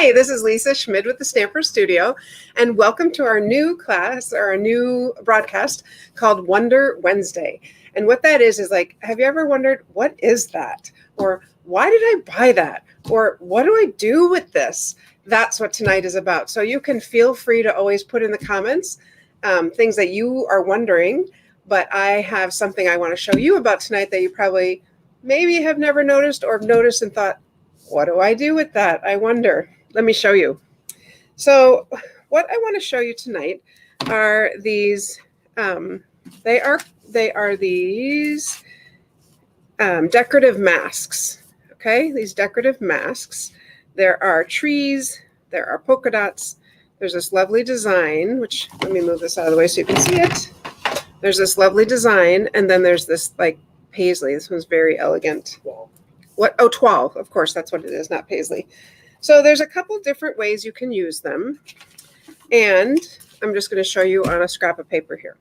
Hi, this is Lisa Schmid with the Stamper Studio, and welcome to our new class, or our new broadcast called Wonder Wednesday. And what that is like, have you ever wondered, what is that? Or why did I buy that? Or what do I do with this? That's what tonight is about. So you can feel free to always put in the comments things that you are wondering, but I have something I want to show you about tonight that you probably maybe have never noticed or have noticed and thought, what do I do with that? I wonder. Let me show you. So what I want to show you tonight are these, they are these decorative masks. Okay, these decorative masks. There are trees, there are polka dots. There's this lovely design, which let me move this out of the way so you can see it. There's this lovely design, and then there's this like paisley. This one's very elegant. What? Oh, toile. Of course, that's what it is, not paisley. So there's a couple different ways you can use them. And I'm just going to show you on a scrap of paper here.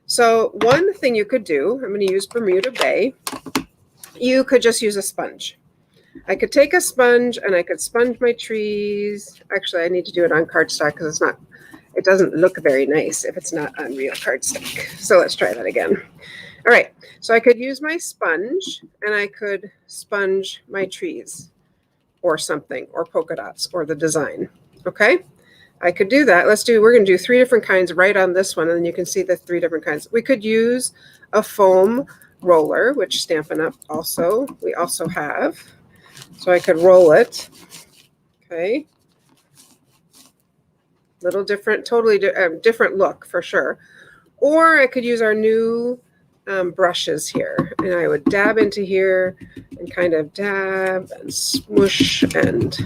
So one thing you could do, I'm going to use Bermuda Bay. You could just use a sponge. I could take a sponge and I could sponge my trees. Actually, I need to do it on cardstock because it doesn't look very nice if it's not on real cardstock. So let's try that again. All right, so I could use my sponge and I could sponge my trees or something, or polka dots, or the design, okay? I could do that. We're gonna do 3 different kinds right on this one, and then you can see the 3 different kinds. We could use a foam roller, which Stampin' Up we also have. So I could roll it, okay? Little different, totally different look for sure. Or I could use our new brushes here, and I would dab into here and kind of dab and smush, and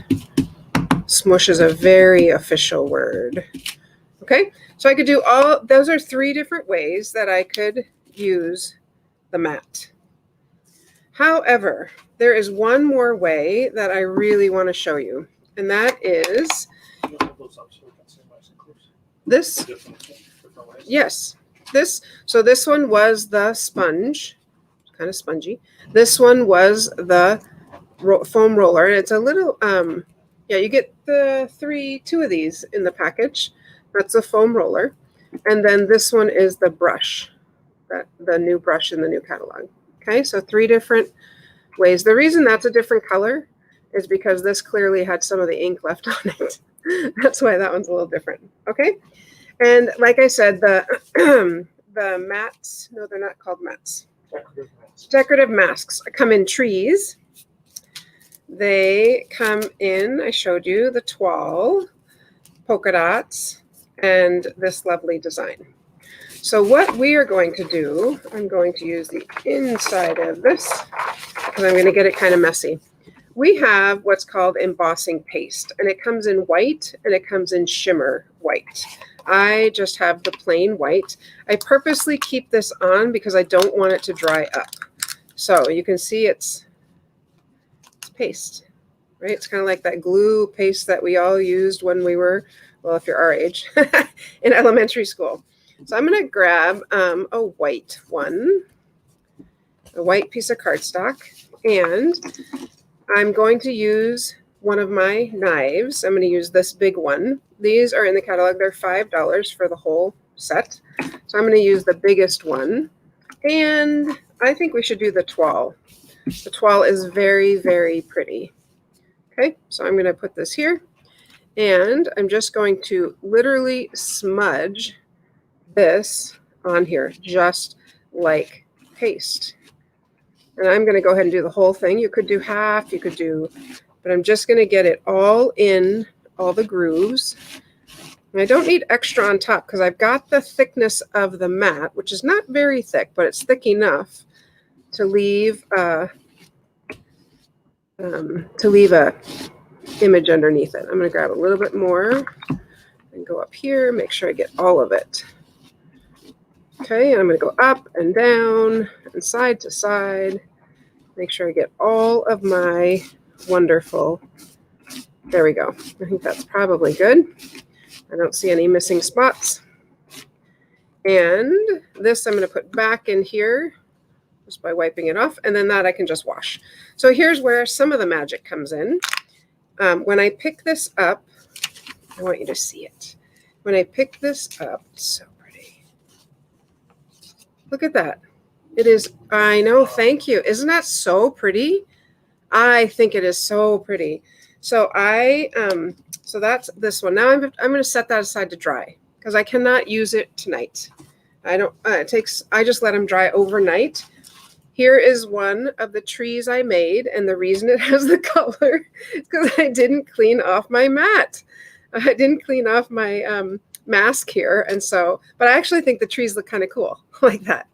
smush is a very official word. Okay, so I could do those are 3 different ways that I could use the mat. However, there is one more way that I really want to show you, and that is this. Yes. So this one was the sponge, kind of spongy. This one was the foam roller. It's a little, yeah, you get 2 of these in the package. That's a foam roller. And then this one is the brush, the new brush in the new catalog. Okay, so 3 different ways. The reason that's a different color is because this clearly had some of the ink left on it. That's why that one's a little different. Okay. And like I said, the mats, no, they're not called mats. Decorative masks come in trees. They come in, I showed you, the toile, polka dots, and this lovely design. So what we are going to do, I'm going to use the inside of this because I'm going to get it kind of messy. We have what's called embossing paste, and it comes in white and it comes in shimmer white. I just have the plain white. I purposely keep this on because I don't want it to dry up. So you can see it's paste, right? It's kind of like that glue paste that we all used when we were, well, if you're our age, in elementary school. So I'm going to grab a white one, a white piece of cardstock, and I'm going to use one of my knives. I'm going to use this big one. These are in the catalog. They're $5 for the whole set. So I'm going to use the biggest one. And I think we should do the toile. The toile is very, very pretty. Okay, so I'm going to put this here. And I'm just going to literally smudge this on here, just like paste. And I'm going to go ahead and do the whole thing. You could do half, you could do, but I'm just going to get it all in, all the grooves. And I don't need extra on top because I've got the thickness of the mat, which is not very thick, but it's thick enough to leave a image underneath it. I'm going to grab a little bit more and go up here, make sure I get all of it. Okay, and I'm going to go up and down and side to side. Make sure I get all of my wonderful, there we go. I think that's probably good. I don't see any missing spots. And this I'm going to put back in here just by wiping it off. And then that I can just wash. So here's where some of the magic comes in. When I pick this up, I want you to see it. When I pick this up, it's so pretty. Look at that. It is, I know, thank you. Isn't that so pretty? I think it is so pretty. So so that's this one. Now I'm going to set that aside to dry because I cannot use it tonight. I don't, I just let them dry overnight. Here is one of the trees I made, and the reason it has the color is because I didn't clean off my mat. I didn't clean off my mask here, and so, but I actually think the trees look kind of cool like that.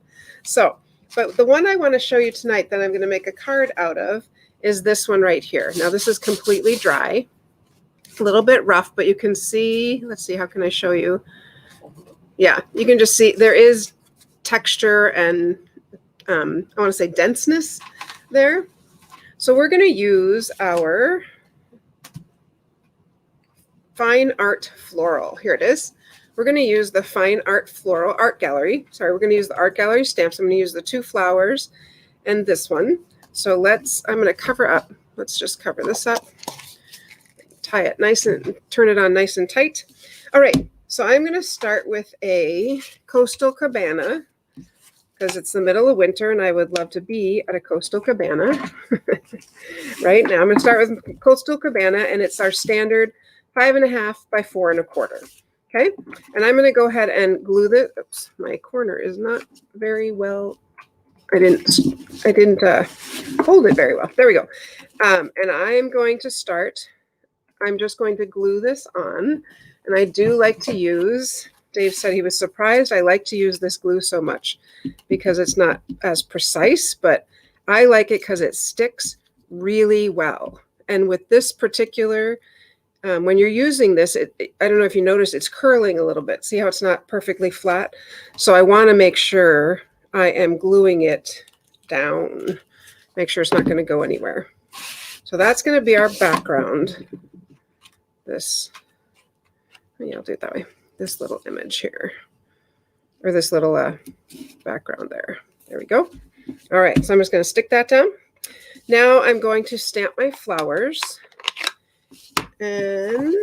So, but the one I want to show you tonight that I'm going to make a card out of is this one right here. Now this is completely dry, a little bit rough, but you can see, let's see, how can I show you? Yeah, you can just see there is texture and I want to say denseness there. So we're going to use our Fine Art Floral. Here it is. We're going to use the Fine Art Floral Art Gallery. Sorry, we're going to use the Art Gallery stamps. I'm going to use the 2 flowers and this one. So I'm going to cover up. Let's just cover this up. Tie it nice and turn it on nice and tight. All right. So I'm going to start with a Coastal Cabana because it's the middle of winter and I would love to be at a Coastal Cabana. Right now I'm going to start with Coastal Cabana, and it's our standard 5.5 by 4 1/4. Okay. And I'm going to go ahead and glue this. Oops, my corner is not very well. I didn't hold it very well. There we go. And I'm going to start. I'm just going to glue this on. And I do like to use, Dave said he was surprised. I like to use this glue so much because it's not as precise, but I like it because it sticks really well. And with this particular, when you're using this, I don't know if you notice, it's curling a little bit. See how it's not perfectly flat? So I want to make sure I am gluing it down. Make sure it's not going to go anywhere. So that's going to be our background. Yeah, I'll do it that way. This little image here, or this little background there. There we go. All right, so I'm just going to stick that down. Now I'm going to stamp my flowers, and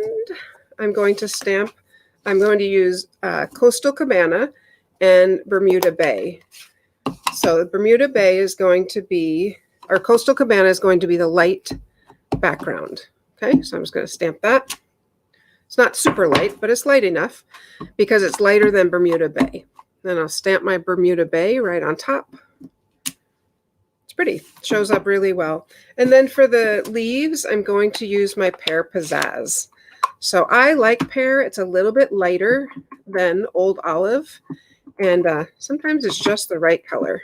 I'm going to use Coastal Cabana and Bermuda Bay. So the Bermuda Bay is going to be, or Coastal Cabana is going to be the light background. Okay, so I'm just going to stamp that. It's not super light, but it's light enough because it's lighter than Bermuda Bay. Then I'll stamp my Bermuda Bay right on top. It's pretty. It shows up really well. And then for the leaves, I'm going to use my Pear Pizzazz. So I like pear. It's a little bit lighter than Old Olive. And sometimes it's just the right color.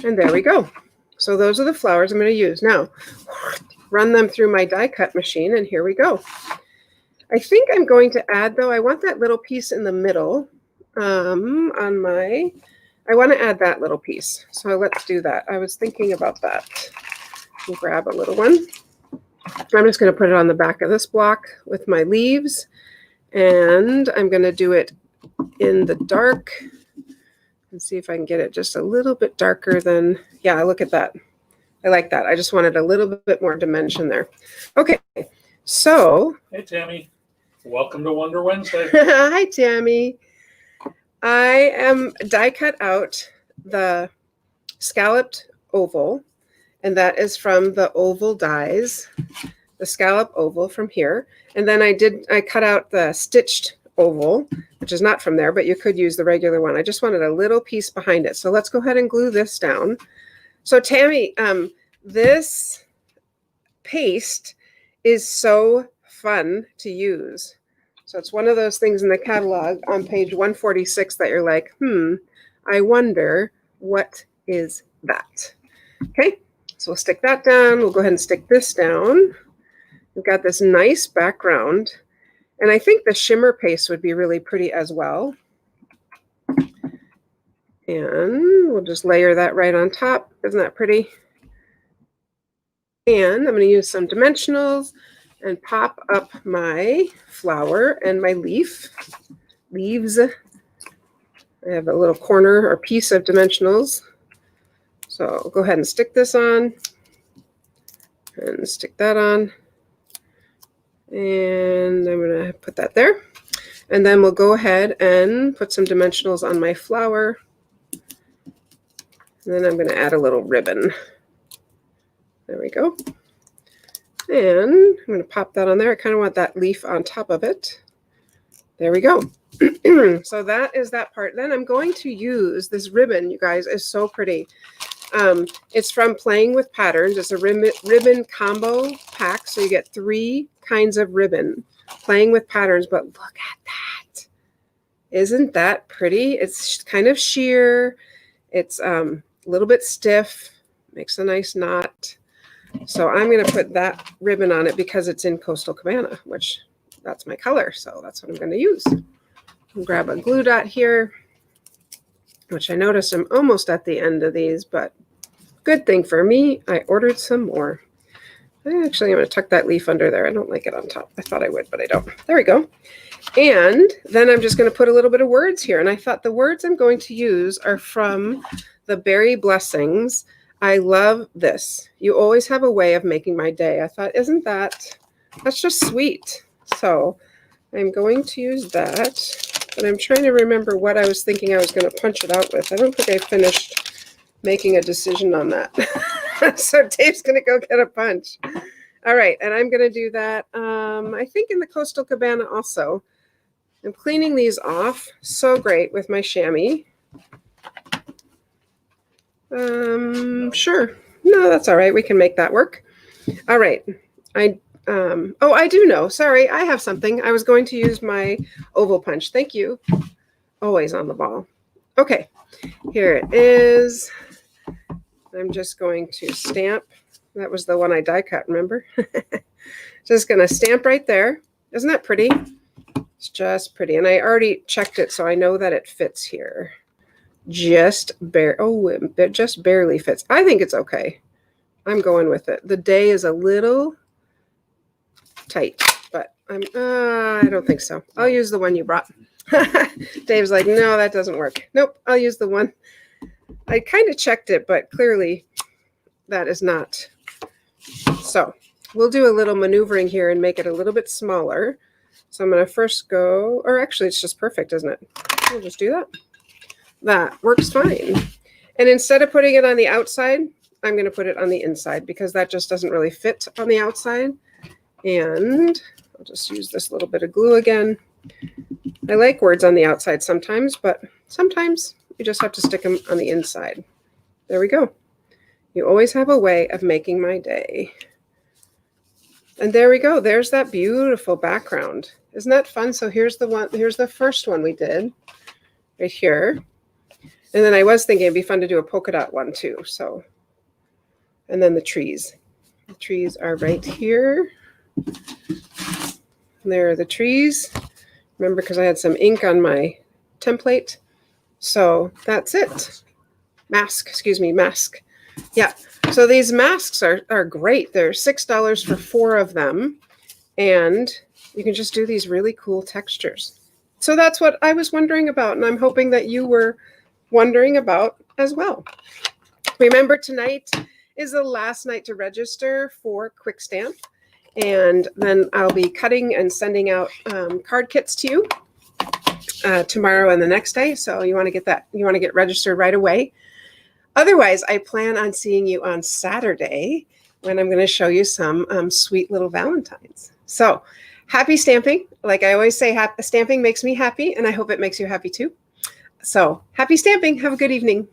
And there we go. So those are the flowers I'm going to use. Now, run them through my die cut machine, and here we go. I think I'm going to add, though, I want that little piece in the middle I want to add that little piece. So let's do that. I was thinking about that. I'll grab a little one. I'm just going to put it on the back of this block with my leaves, and I'm going to do it in the dark and see if I can get it just a little bit darker than, yeah, look at that. I like that. I just wanted a little bit more dimension there. Okay, so. Hey, Tammy. Welcome to Wonder Wednesday. Hi, Tammy. I am die cut out the scalloped oval, and that is from the oval dies, the scallop oval from here. And then I cut out the stitched oval, which is not from there, but you could use the regular one. I just wanted a little piece behind it. So let's go ahead and glue this down. So Tammy, this paste is so fun to use. So it's one of those things in the catalog on page 146 that you're like, I wonder what is that? Okay, so we'll stick that down. We'll go ahead and stick this down. We've got this nice background. And I think the shimmer paste would be really pretty as well. And we'll just layer that right on top. Isn't that pretty? And I'm going to use some dimensionals and pop up my flower and my leaves. I have a little corner or piece of dimensionals. So I'll go ahead and stick this on and stick that on. And I'm going to put that there. And then we'll go ahead and put some dimensionals on my flower. And then I'm going to add a little ribbon. There we go. And I'm going to pop that on there. I kind of want that leaf on top of it. There we go. So that is that part. Then I'm going to use this ribbon, you guys, is so pretty. It's from Playing with Patterns. It's a ribbon combo pack. So you get 3 kinds of ribbon, Playing with Patterns. But look at that. Isn't that pretty? It's kind of sheer. It's a little bit stiff. Makes a nice knot. So I'm going to put that ribbon on it because it's in Coastal Cabana, which that's my color. So that's what I'm going to use. I'll grab a glue dot here, which I noticed I'm almost at the end of these, but good thing for me, I ordered some more. Actually, I'm going to tuck that leaf under there. I don't like it on top. I thought I would, but I don't. There we go. And then I'm just going to put a little bit of words here. And I thought the words I'm going to use are from the Berry Blessings. I love this. You always have a way of making my day. I thought, that's just sweet. So I'm going to use that. But I'm trying to remember what I was thinking I was going to punch it out with. I don't think I finished making a decision on that. So Dave's going to go get a punch. All right, and I'm going to do that, I think in the Coastal Cabana also. I'm cleaning these off. So great with my chamois. Sure. No, that's all right. We can make that work. All right. I do know. Sorry, I have something. I was going to use my oval punch. Thank you. Always on the ball. Okay, here it is. I'm just going to stamp. That was the one I die cut, remember? Just going to stamp right there. Isn't that pretty? It's just pretty. And I already checked it, so I know that it fits here. It just barely fits. I think it's okay. I'm going with it. The day is a little tight, but I don't think so. I'll use the one you brought. Dave's like, no, that doesn't work. Nope, I'll use the one. I kind of checked it, but clearly that is not. So we'll do a little maneuvering here and make it a little bit smaller. So I'm going to first go, or actually it's just perfect, isn't it? We'll just do that. That works fine. And instead of putting it on the outside, I'm going to put it on the inside because that just doesn't really fit on the outside. And I'll just use this little bit of glue again. I like words on the outside sometimes, but sometimes you just have to stick them on the inside. There we go. You always have a way of making my day. And there we go. There's that beautiful background. Isn't that fun? So here's the one. Here's the first one we did right here. And then I was thinking it'd be fun to do a polka dot one too. So, and then the trees. The trees are right here. There are the trees. Remember, because I had some ink on my template. So that's it. Mask. Yeah. So these masks are great. They're $6 for 4 of them. And you can just do these really cool textures. So that's what I was wondering about. And I'm hoping that you were wondering about as well. Remember, tonight is the last night to register for Quick Stamp. And then I'll be cutting and sending out card kits to you tomorrow and the next day. So you want to get registered right away. Otherwise, I plan on seeing you on Saturday when I'm going to show you some sweet little Valentines. So happy stamping. Like I always say, stamping makes me happy, and I hope it makes you happy too. So happy stamping. Have a good evening.